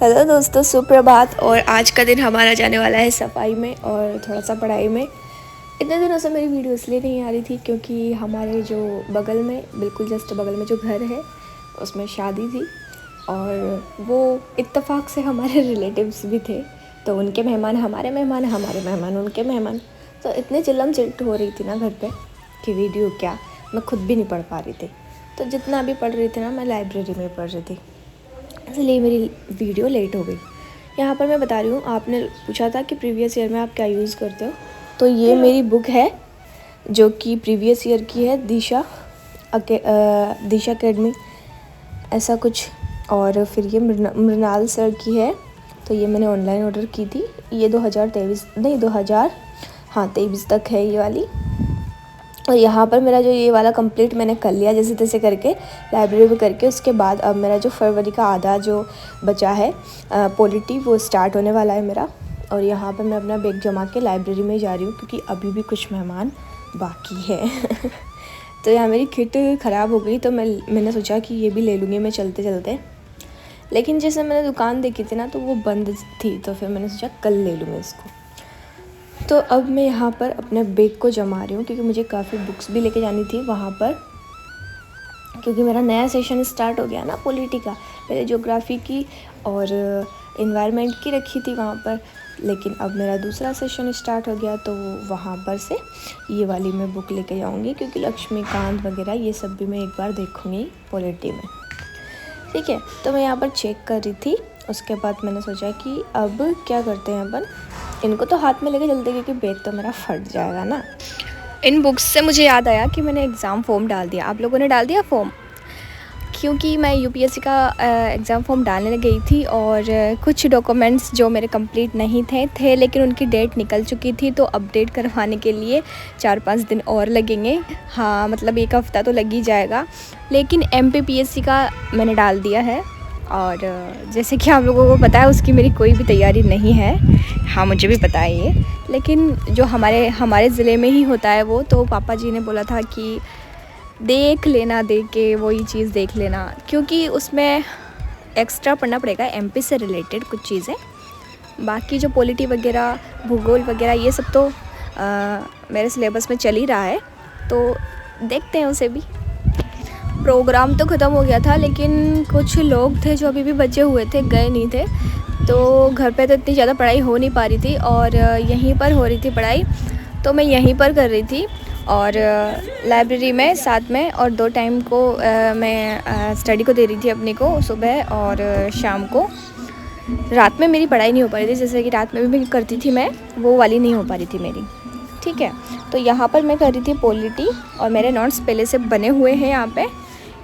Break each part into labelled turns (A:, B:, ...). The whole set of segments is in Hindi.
A: हेलो दोस्तों, सुप्रभात। और आज का दिन हमारा जाने वाला है सफाई में और थोड़ा सा पढ़ाई में। इतने दिनों से मेरी वीडियो इसलिए नहीं आ रही थी क्योंकि हमारे जो बगल में, बिल्कुल जस्ट बगल में जो घर है उसमें शादी थी और वो इत्तेफाक से हमारे रिलेटिव्स भी थे। तो उनके मेहमान हमारे मेहमान, हमारे मेहमान उनके मेहमान। तो इतने चिल्लम चिल्ट हो रही थी ना घर पे कि वीडियो क्या, मैं खुद भी नहीं पढ़ पा रही थी। तो जितना भी पढ़ रही थी ना, मैं लाइब्रेरी में पढ़ रही थी, इसलिए मेरी वीडियो लेट हो गई। यहाँ पर मैं बता रही हूँ, आपने पूछा था कि प्रीवियस ईयर में आप क्या यूज़ करते हो। तो ये मेरी बुक है जो कि प्रीवियस ईयर की है, दिशा अकेडमी ऐसा कुछ। और फिर ये मृणाल सर की है। तो ये मैंने ऑनलाइन ऑर्डर की थी। ये 2023 तक है ये वाली। और यहाँ पर मेरा जो ये वाला कंप्लीट मैंने कर लिया जैसे तैसे करके, लाइब्रेरी में करके। उसके बाद अब मेरा जो फरवरी का आधा जो बचा है पॉलिटी, वो स्टार्ट होने वाला है मेरा। और यहाँ पर मैं अपना बैग जमा के लाइब्रेरी में जा रही हूँ क्योंकि अभी भी कुछ मेहमान बाकी है। तो यहाँ मेरी किट ख़राब हो गई तो मैंने सोचा कि ये भी ले लूँगी मैं चलते चलते। लेकिन जैसे मैंने दुकान देखी थी ना तो वो बंद थी, तो फिर मैंने सोचा कल ले लूँगी इसको। तो अब मैं यहाँ पर अपने बैग को जमा रही हूँ क्योंकि मुझे काफ़ी बुक्स भी लेके जानी थी वहाँ पर, क्योंकि मेरा नया सेशन स्टार्ट हो गया ना पॉलिटी का। पहले ज्योग्राफी की और एनवायरनमेंट की रखी थी वहाँ पर, लेकिन अब मेरा दूसरा सेशन स्टार्ट हो गया तो वहाँ पर से ये वाली मैं बुक लेके जाऊँगी क्योंकि लक्ष्मीकांत वगैरह ये सब भी मैं एक बार देखूँगी पॉलिटी में। ठीक है, तो मैं यहाँ पर चेक कर रही थी। उसके बाद मैंने सोचा कि अब क्या करते हैं अपन, इनको तो हाथ में लेके चलते क्योंकि बैग तो मेरा फट जाएगा ना। इन बुक्स से मुझे याद आया कि मैंने एग्ज़ाम फॉर्म डाल दिया। आप लोगों ने डाल दिया फॉर्म? क्योंकि मैं यूपीएससी का एग्ज़ाम फॉर्म डालने गई थी और कुछ डॉक्यूमेंट्स जो मेरे कंप्लीट नहीं थे लेकिन उनकी डेट निकल चुकी थी, तो अपडेट करवाने के लिए 4-5 दिन और लगेंगे। हाँ, मतलब 1 हफ़्ता तो लग ही जाएगा। लेकिन एमपीपीएससी का मैंने डाल दिया है और जैसे कि आप लोगों को पता है उसकी मेरी कोई भी तैयारी नहीं है। हाँ, मुझे भी पता है ये, लेकिन जो हमारे ज़िले में ही होता है वो, तो पापा जी ने बोला था कि देख लेना, देख के वही चीज़ देख लेना, क्योंकि उसमें एक्स्ट्रा पढ़ना पड़ेगा एमपी से रिलेटेड कुछ चीज़ें। बाकी जो पॉलिटी वगैरह, भूगोल वगैरह ये सब तो मेरे सिलेबस में चल ही रहा है, तो देखते हैं उसे भी। प्रोग्राम तो ख़त्म हो गया था लेकिन कुछ लोग थे जो अभी भी बचे हुए थे, गए नहीं थे। तो घर पे तो इतनी ज़्यादा पढ़ाई हो नहीं पा रही थी और यहीं पर हो रही थी पढ़ाई, तो मैं यहीं पर कर रही थी और लाइब्रेरी में साथ में। और 2 टाइम को मैं स्टडी को दे रही थी अपने को, सुबह और शाम को। रात में मेरी पढ़ाई नहीं हो पा रही थी, जैसे कि रात में भी मैं करती थी, मैं वो वाली नहीं हो पा रही थी मेरी। ठीक है, तो यहाँ पर मैं कर रही थी पॉलिटी और मेरे नोट्स पहले से बने हुए हैं यहाँ पे।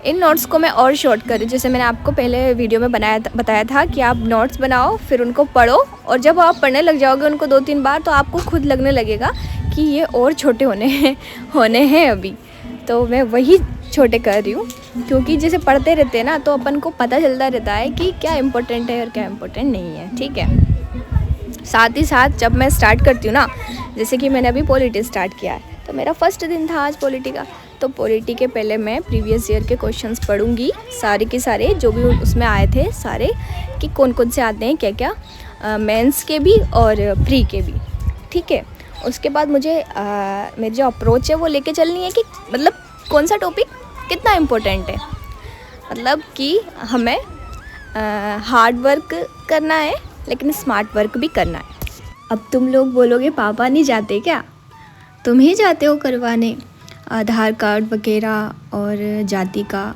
A: इन नोट्स को मैं और शॉर्ट कर रही हूँ। जैसे मैंने आपको पहले वीडियो में बताया था कि आप नोट्स बनाओ, फिर उनको पढ़ो, और जब आप पढ़ने लग जाओगे उनको 2-3 बार तो आपको खुद लगने लगेगा कि ये और छोटे होने हैं अभी। तो मैं वही छोटे कर रही हूँ क्योंकि जैसे पढ़ते रहते हैं ना तो अपन को पता चलता रहता है कि क्या इम्पोर्टेंट है और क्या इम्पोर्टेंट नहीं है। ठीक है, साथ ही साथ जब मैं स्टार्ट करती हूँ ना, जैसे कि मैंने अभी पॉलिटी स्टार्ट किया है, तो मेरा फर्स्ट दिन था आज पॉलिटी का। तो पॉलिटी के पहले मैं प्रीवियस ईयर के क्वेश्चंस पढ़ूंगी, सारे के सारे जो भी उसमें आए थे सारे, कि कौन कौन से आते हैं, क्या क्या, मेंस के भी और प्री के भी। ठीक है, उसके बाद मुझे मेरी जो अप्रोच है वो लेके चलनी है कि मतलब कौन सा टॉपिक कितना इम्पोर्टेंट है, मतलब कि हमें हार्ड वर्क करना है लेकिन स्मार्ट वर्क भी करना है। अब तुम लोग बोलोगे पापा नहीं जाते क्या? तुम ही जाते हो करवाने आधार कार्ड वगैरह और जाति का।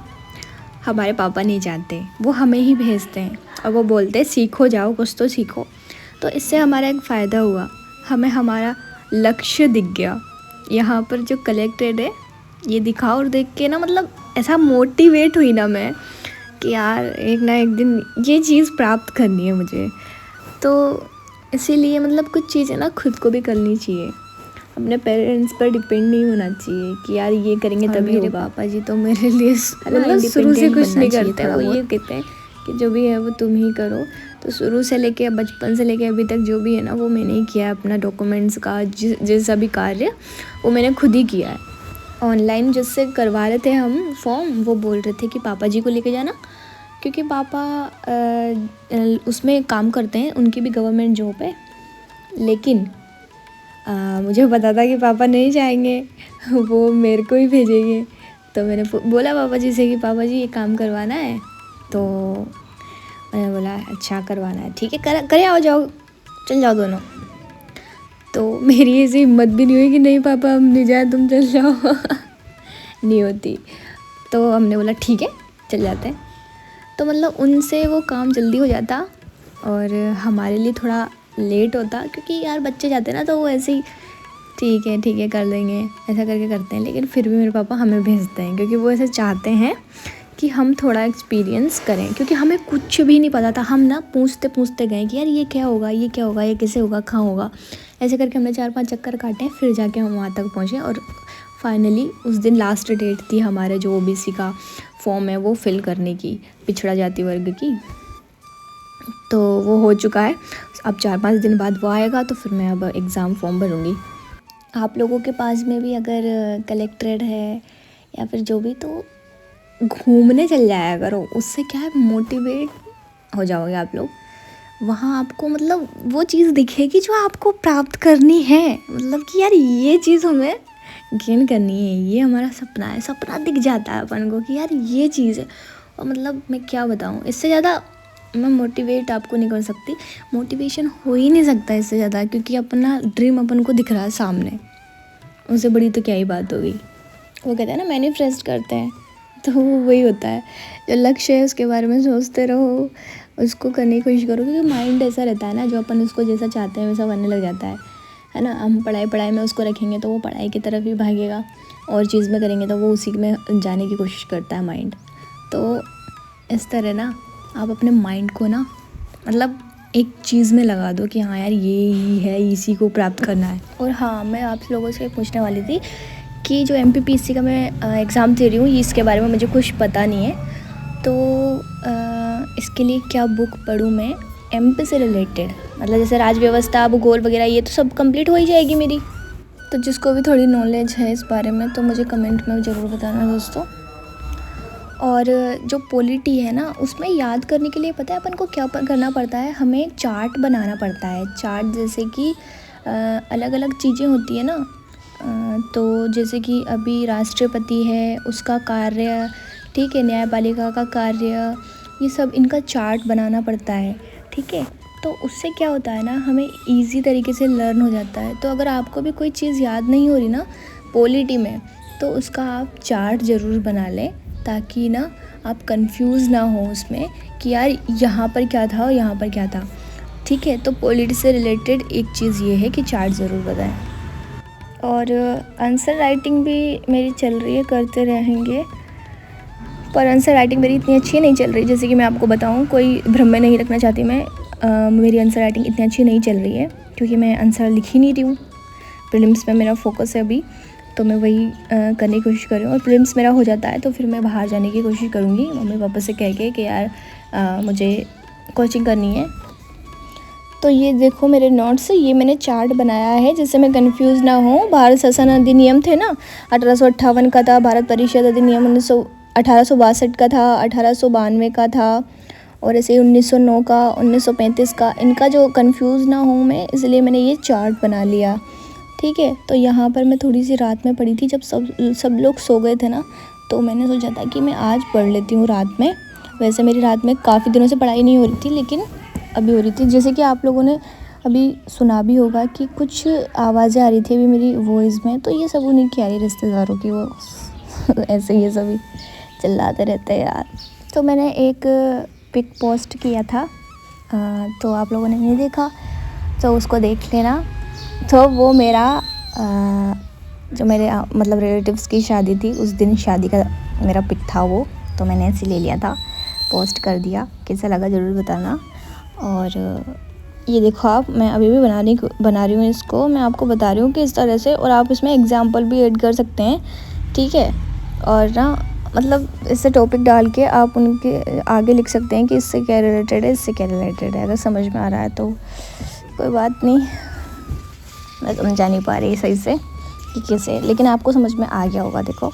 A: हमारे पापा नहीं जाते, वो हमें ही भेजते हैं और वो बोलते हैं सीखो, जाओ कुछ तो सीखो। तो इससे हमारा एक फ़ायदा हुआ, हमें हमारा लक्ष्य दिख गया। यहाँ पर जो कलेक्टेड है ये दिखा, और देख के ना मतलब ऐसा मोटिवेट हुई ना मैं कि यार एक ना एक दिन ये चीज़ प्राप्त करनी है मुझे। तो इसीलिए मतलब कुछ चीज़ें ना खुद को भी करनी चाहिए, अपने पेरेंट्स पर डिपेंड नहीं होना चाहिए कि यार ये करेंगे तभी होगा। पापा जी तो मेरे लिए मतलब शुरू से कुछ नहीं करते, वो ये कहते हैं कि जो भी है वो तुम ही करो। तो शुरू से लेके, बचपन से लेके अभी तक जो भी है ना वो मैंने ही किया है। अपना डॉक्यूमेंट्स का जैसा भी कार्य वो मैंने खुद ही किया है। ऑनलाइन जिससे करवा रहे थे हम फॉर्म, वो बोल रहे थे कि पापा जी को लेके जाना, क्योंकि पापा उसमें काम करते हैं, उनकी भी गवर्नमेंट जॉब है, लेकिन मुझे पता था कि पापा नहीं जाएंगे, वो मेरे को ही भेजेंगे। तो मैंने बोला पापा जी से कि पापा जी ये काम करवाना है। तो मैंने बोला अच्छा करवाना है, ठीक है करे आओ, जाओ चल जाओ दोनों। तो मेरी ऐसी हिम्मत भी नहीं हुई कि नहीं पापा हम नहीं जाए, तुम चल जाओ नहीं होती। तो हमने बोला ठीक है चल जाते हैं। तो मतलब उनसे वो काम जल्दी हो जाता और हमारे लिए थोड़ा लेट होता, क्योंकि यार बच्चे जाते हैं ना तो वो ऐसे ही ठीक है कर देंगे ऐसा करके करते हैं। लेकिन फिर भी मेरे पापा हमें भेजते हैं, क्योंकि वो ऐसे चाहते हैं कि हम थोड़ा एक्सपीरियंस करें, क्योंकि हमें कुछ भी नहीं पता था। हम ना पूछते गए कि यार ये क्या होगा, ये कैसे होगा, कहाँ होगा। ऐसे करके हमने 4-5 चक्कर काटे, फिर जाके हम वहाँ तक पहुँचे। और फाइनली उस दिन लास्ट डेट थी हमारे जो OBC का फॉर्म है वो फिल करने की, पिछड़ा जाति वर्ग की। तो वो हो चुका है, अब 4-5 दिन बाद वो आएगा, तो फिर मैं अब एग्ज़ाम फॉर्म भरूँगी। आप लोगों के पास में भी अगर कलेक्ट्रेट है या फिर जो भी, तो घूमने चल जाया करो, उससे क्या है मोटिवेट हो जाओगे आप लोग। वहाँ आपको मतलब वो चीज़ दिखेगी जो आपको प्राप्त करनी है, मतलब कि यार ये चीज़ हमें गेन करनी है, ये हमारा सपना है। सपना दिख जाता है अपन को कि यार ये चीज़ है। और मतलब मैं क्या बताऊँ, इससे ज़्यादा मैं मोटिवेट आपको नहीं कर सकती, मोटिवेशन हो ही नहीं सकता इससे ज़्यादा, क्योंकि अपना ड्रीम अपन को दिख रहा है सामने, उससे बड़ी तो क्या ही बात होगी। वो कहते हैं ना मैनिफेस्ट करते हैं, तो वही होता है। जो लक्ष्य है उसके बारे में सोचते रहो, उसको करने की कोशिश करो, क्योंकि माइंड ऐसा रहता है ना, जो अपन उसको जैसा चाहते हैं वैसा बनने लग जाता है ना। हम पढ़ाई में उसको रखेंगे तो वो पढ़ाई की तरफ ही भागेगा, और चीज़ में करेंगे तो वो उसी में जाने की कोशिश करता है माइंड। तो इस तरह ना आप अपने माइंड को ना मतलब एक चीज़ में लगा दो कि हाँ यार ये ही है, इसी को प्राप्त करना है। और हाँ, मैं आप लोगों से पूछने वाली थी कि जो MPPSC का मैं एग्ज़ाम दे रही हूँ, इसके बारे में मुझे कुछ पता नहीं है, तो इसके लिए क्या बुक पढूँ मैं MP से रिलेटेड, मतलब जैसे राज्य व्यवस्था, भूगोल वगैरह, ये तो सब कंप्लीट हो ही जाएगी मेरी। तो जिसको भी थोड़ी नॉलेज है इस बारे में तो मुझे कमेंट में ज़रूर बताना दोस्तों। और जो पॉलिटी है ना, उसमें याद करने के लिए पता है अपन को क्या करना पड़ता है, हमें चार्ट बनाना पड़ता है। चार्ट जैसे कि अलग अलग चीज़ें होती है ना, तो जैसे कि अभी राष्ट्रपति है उसका कार्य, ठीक है, न्यायपालिका का कार्य, ये सब इनका चार्ट बनाना पड़ता है, ठीक है। तो उससे क्या होता है ना, हमें इजी तरीके से लर्न हो जाता है। तो अगर आपको भी कोई चीज़ याद नहीं हो रही ना पॉलिटी में, तो उसका आप चार्ट ज़रूर बना लें, ताकि ना आप कंफ्यूज ना हो उसमें कि यार यहाँ पर क्या था और यहाँ पर क्या था, ठीक है। तो पॉलिटी से रिलेटेड एक चीज़ ये है कि चार्ट ज़रूर बताएं। और आंसर राइटिंग भी मेरी चल रही है, करते रहेंगे, पर आंसर राइटिंग मेरी इतनी अच्छी नहीं चल रही। जैसे कि मैं आपको बताऊं, कोई भ्रम में नहीं रखना चाहती मैं, मेरी आंसर राइटिंग इतनी अच्छी नहीं चल रही है, क्योंकि मैं आंसर लिख ही नहीं रही हूँ। प्रीलिम्स में मेरा फोकस है अभी, तो मैं वही करने की कोशिश कर रही हूँ। और प्रीलिम्स मेरा हो जाता है तो फिर मैं बाहर जाने की कोशिश करूँगी मम्मी पापा से कह के कि यार मुझे कोचिंग करनी है। तो ये देखो मेरे नोट्स, ये मैंने चार्ट बनाया है जिससे मैं कंफ्यूज ना हूँ। भारत शासन अधिनियम थे ना, 1858 का था। भारत परिषद अधिनियम 1862 का था, 1892 का था, और ऐसे 1909 का, 1935 का। इनका जो कंफ्यूज ना हूँ मैं, इसलिए मैंने ये चार्ट बना लिया, ठीक है। तो यहाँ पर मैं थोड़ी सी रात में पढ़ी थी, जब सब लोग सो गए थे ना, तो मैंने सोचा था कि मैं आज पढ़ लेती हूँ रात में। वैसे मेरी रात में काफ़ी दिनों से पढ़ाई नहीं हो रही थी, लेकिन अभी हो रही थी। जैसे कि आप लोगों ने अभी सुना भी होगा कि कुछ आवाज़ें आ रही थी अभी मेरी वॉइस में, तो ये सब उन्हीं की आ रही, रिश्तेदारों की, वो ऐसे ये सभी चिल्लाते रहते हैं यार। तो मैंने एक पिक पोस्ट किया था, तो आप लोगों ने नहीं देखा तो उसको देख लेना। तो वो मेरा जो मेरे मतलब रिलेटिव्स की शादी थी, उस दिन शादी का मेरा पिक था वो, तो मैंने ऐसे ले लिया था, पोस्ट कर दिया। कैसा लगा ज़रूर बताना। और ये देखो आप, मैं अभी भी बना रही हूँ इसको, मैं आपको बता रही हूँ कि इस तरह से, और आप इसमें एग्जाम्पल भी ऐड कर सकते हैं, ठीक है। और ना मतलब इससे टॉपिक डाल के आप उनके आगे लिख सकते हैं कि इससे क्या रिलेटेड है, इससे क्या रिलेटेड है। अगर समझ में आ रहा है तो कोई बात नहीं, मैं समझा नहीं पा रही सही से कि कैसे, लेकिन आपको समझ में आ गया होगा। देखो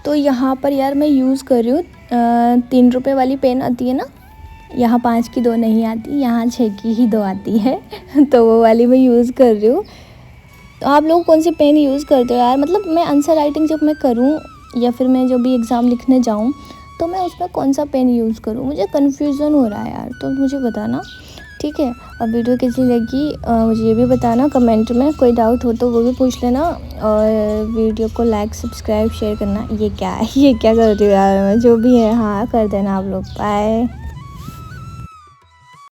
A: तो यहाँ पर यार मैं यूज़ कर रही हूँ ₹3 वाली पेन आती है ना, यहाँ 5 की 2 नहीं आती, यहाँ 6 की ही 2 आती है तो वो वाली मैं यूज़ कर रही हूँ। तो आप लोग कौन सी पेन यूज़ करते हो यार? मतलब मैं आंसर राइटिंग जब मैं करूँ या फिर मैं जो भी एग्ज़ाम लिखने जाऊँ तो मैं उसमें कौन सा पेन यूज़ करूँ, मुझे कन्फ्यूज़न हो रहा है यार, तो मुझे बताना, ठीक है। और वीडियो कैसी लगी मुझे ये भी बताना कमेंट में, कोई डाउट हो तो वो भी पूछ लेना। और वीडियो को लाइक सब्सक्राइब शेयर करना। ये क्या है, ये क्या कर रही हूँ यार मैं, जो भी है हाँ कर देना आप लोग। बाय।